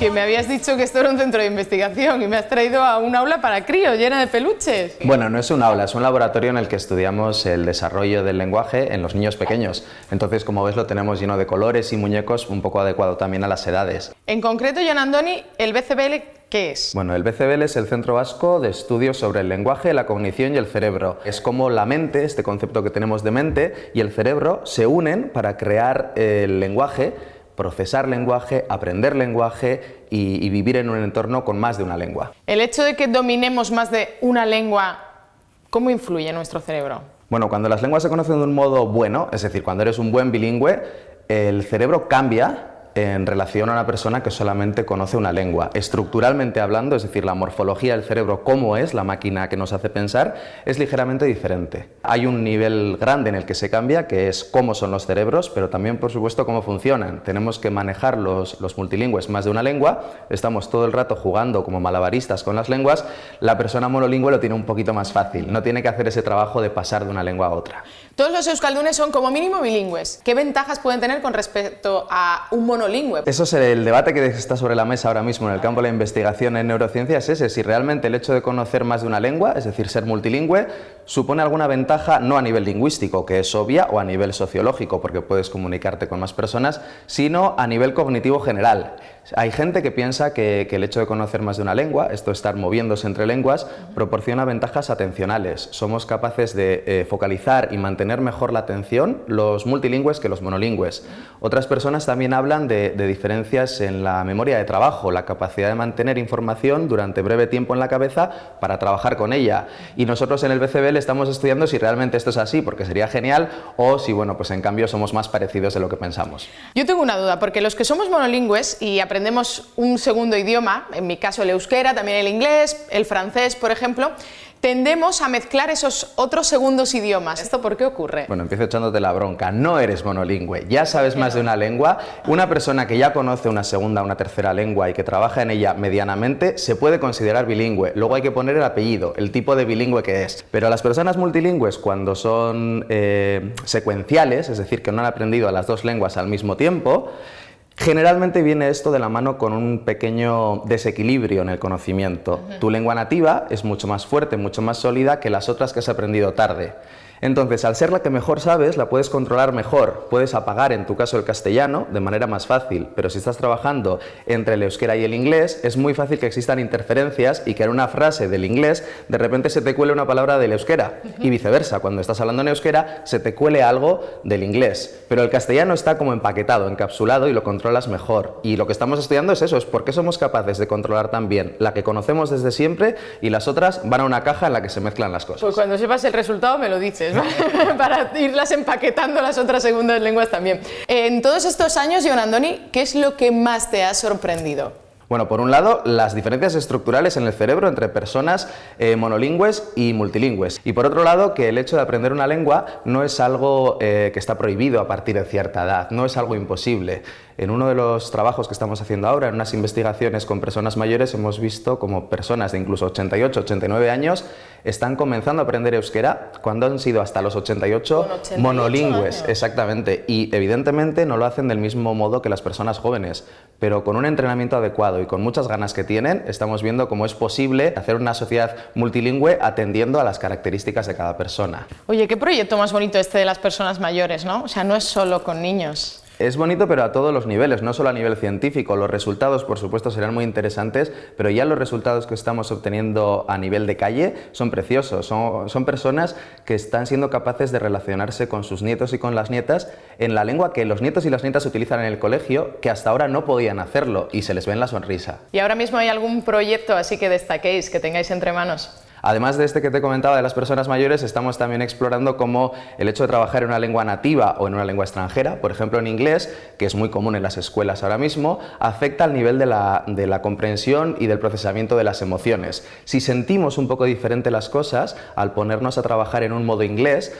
Que me habías dicho que esto era un centro de investigación y me has traído a un aula para críos llena de peluches. Bueno, no es un aula, es un laboratorio en el que estudiamos el desarrollo del lenguaje en los niños pequeños. Entonces, como ves, lo tenemos lleno de colores y muñecos, un poco adecuado también a las edades. En concreto, Jon Andoni, el BCBL, ¿qué es? Bueno, el BCBL es el Centro Vasco de Estudios sobre el Lenguaje, la Cognición y el Cerebro. Es como la mente, este concepto que tenemos de mente, y el cerebro se unen para crear el lenguaje, procesar lenguaje, aprender lenguaje y vivir en un entorno con más de una lengua. El hecho de que dominemos más de una lengua, ¿cómo influye en nuestro cerebro? Bueno, cuando las lenguas se conocen de un modo bueno, es decir, cuando eres un buen bilingüe, el cerebro cambia en relación a una persona que solamente conoce una lengua. Estructuralmente hablando, es decir, la morfología del cerebro, cómo es la máquina que nos hace pensar, es ligeramente diferente. Hay un nivel grande en el que se cambia, que es cómo son los cerebros, pero también, por supuesto, cómo funcionan. Tenemos que manejar los multilingües más de una lengua, estamos todo el rato jugando como malabaristas con las lenguas. La persona monolingüe lo tiene un poquito más fácil, no tiene que hacer ese trabajo de pasar de una lengua a otra. Todos los euskaldunes son como mínimo bilingües. ¿Qué ventajas pueden tener con respecto a un monolingüe? Eso es el debate que está sobre la mesa ahora mismo en el campo de la investigación en neurociencias, es ese, si realmente el hecho de conocer más de una lengua, es decir, ser multilingüe, supone alguna ventaja no a nivel lingüístico, que es obvia, o a nivel sociológico, porque puedes comunicarte con más personas, sino a nivel cognitivo general. Hay gente que piensa que el hecho de conocer más de una lengua, esto de estar moviéndose entre lenguas, proporciona ventajas atencionales. Somos capaces de focalizar y mantener mejor la atención los multilingües que los monolingües. Otras personas también hablan de diferencias en la memoria de trabajo, la capacidad de mantener información durante breve tiempo en la cabeza para trabajar con ella. Y nosotros en el BCBL estamos estudiando si realmente esto es así, porque sería genial, o si, bueno, pues en cambio somos más parecidos de lo que pensamos. Yo tengo una duda, porque los que somos monolingües y aprendemos un segundo idioma, en mi caso el euskera, también el inglés, el francés, por ejemplo, tendemos a mezclar esos otros segundos idiomas. ¿Esto por qué ocurre? Bueno, empiezo echándote la bronca. No eres monolingüe, ya sabes más de una lengua. Una persona que ya conoce una segunda o una tercera lengua y que trabaja en ella medianamente se puede considerar bilingüe. Luego hay que poner el apellido, el tipo de bilingüe que es. Pero las personas multilingües, cuando son secuenciales, es decir, que no han aprendido las dos lenguas al mismo tiempo, generalmente viene esto de la mano con un pequeño desequilibrio en el conocimiento. Tu lengua nativa es mucho más fuerte, mucho más sólida que las otras que has aprendido tarde. Entonces, al ser la que mejor sabes, la puedes controlar mejor. Puedes apagar, en tu caso, el castellano de manera más fácil, pero si estás trabajando entre el euskera y el inglés, es muy fácil que existan interferencias y que en una frase del inglés de repente se te cuele una palabra del euskera y viceversa. Cuando estás hablando en euskera, se te cuele algo del inglés. Pero el castellano está como empaquetado, encapsulado y lo controlas mejor. Y lo que estamos estudiando es eso, es por qué somos capaces de controlar tan bien la que conocemos desde siempre y las otras van a una caja en la que se mezclan las cosas. Pues cuando sepas el resultado me lo dices, ¿vale? Para irlas empaquetando las otras segundas lenguas también. En todos estos años, Jon Andoni, ¿qué es lo que más te ha sorprendido? Bueno, por un lado, las diferencias estructurales en el cerebro entre personas monolingües y multilingües. Y por otro lado, que el hecho de aprender una lengua no es algo que está prohibido a partir de cierta edad, no es algo imposible. En uno de los trabajos que estamos haciendo ahora, en unas investigaciones con personas mayores, hemos visto como personas de incluso 88, 89 años están comenzando a aprender euskera cuando han sido hasta los 88 monolingües. Exactamente. Y evidentemente no lo hacen del mismo modo que las personas jóvenes, pero con un entrenamiento adecuado y con muchas ganas que tienen, estamos viendo cómo es posible hacer una sociedad multilingüe atendiendo a las características de cada persona. Oye, qué proyecto más bonito este de las personas mayores, ¿no? O sea, no es solo con niños. Es bonito, pero a todos los niveles, no solo a nivel científico. Los resultados, por supuesto, serán muy interesantes, pero ya los resultados que estamos obteniendo a nivel de calle son preciosos. Son personas que están siendo capaces de relacionarse con sus nietos y con las nietas en la lengua que los nietos y las nietas utilizan en el colegio, que hasta ahora no podían hacerlo, y se les ve en la sonrisa. ¿Y ahora mismo hay algún proyecto así que destaquéis, que tengáis entre manos? Además de este que te comentaba de las personas mayores, estamos también explorando cómo el hecho de trabajar en una lengua nativa o en una lengua extranjera, por ejemplo en inglés, que es muy común en las escuelas ahora mismo, afecta al nivel de la comprensión y del procesamiento de las emociones. Si sentimos un poco diferente las cosas al ponernos a trabajar en un modo inglés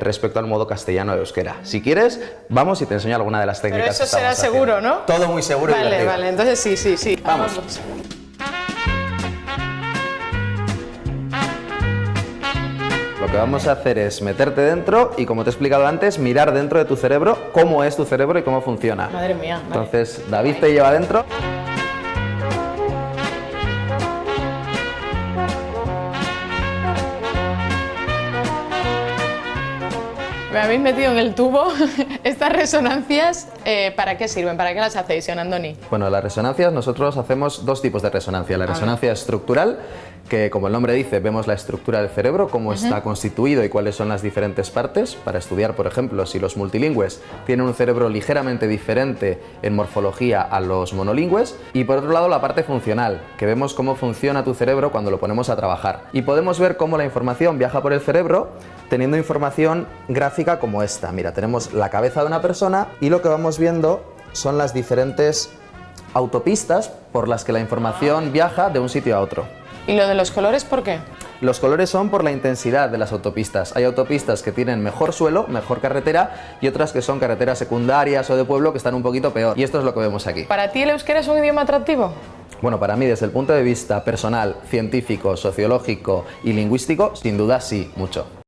respecto al modo castellano de euskera. Si quieres, vamos y te enseño alguna de las técnicas. Pero eso será seguro, ¿no? Todo muy seguro y divertido. Vale, entonces sí. Vamos. Lo que vamos a hacer es meterte dentro y, como te he explicado antes, mirar dentro de tu cerebro cómo es tu cerebro y cómo funciona. Madre mía. Vale. Entonces, David te lleva dentro. Me habéis metido en el tubo. Estas resonancias, ¿para qué sirven? ¿Para qué las hacéis, Jon Andoni? Bueno, las resonancias, nosotros hacemos dos tipos de resonancia. La resonancia estructural, que como el nombre dice, vemos la estructura del cerebro, cómo está constituido y cuáles son las diferentes partes, para estudiar, por ejemplo, si los multilingües tienen un cerebro ligeramente diferente en morfología a los monolingües. Y por otro lado, la parte funcional, que vemos cómo funciona tu cerebro cuando lo ponemos a trabajar. Y podemos ver cómo la información viaja por el cerebro, teniendo información gráfica como esta. Mira, tenemos la cabeza de una persona y lo que vamos viendo son las diferentes autopistas por las que la información viaja de un sitio a otro. ¿Y lo de los colores por qué? Los colores son por la intensidad de las autopistas. Hay autopistas que tienen mejor suelo, mejor carretera, y otras que son carreteras secundarias o de pueblo que están un poquito peor. Y esto es lo que vemos aquí. ¿Para ti el euskera es un idioma atractivo? Bueno, para mí, desde el punto de vista personal, científico, sociológico y lingüístico, sin duda sí, mucho.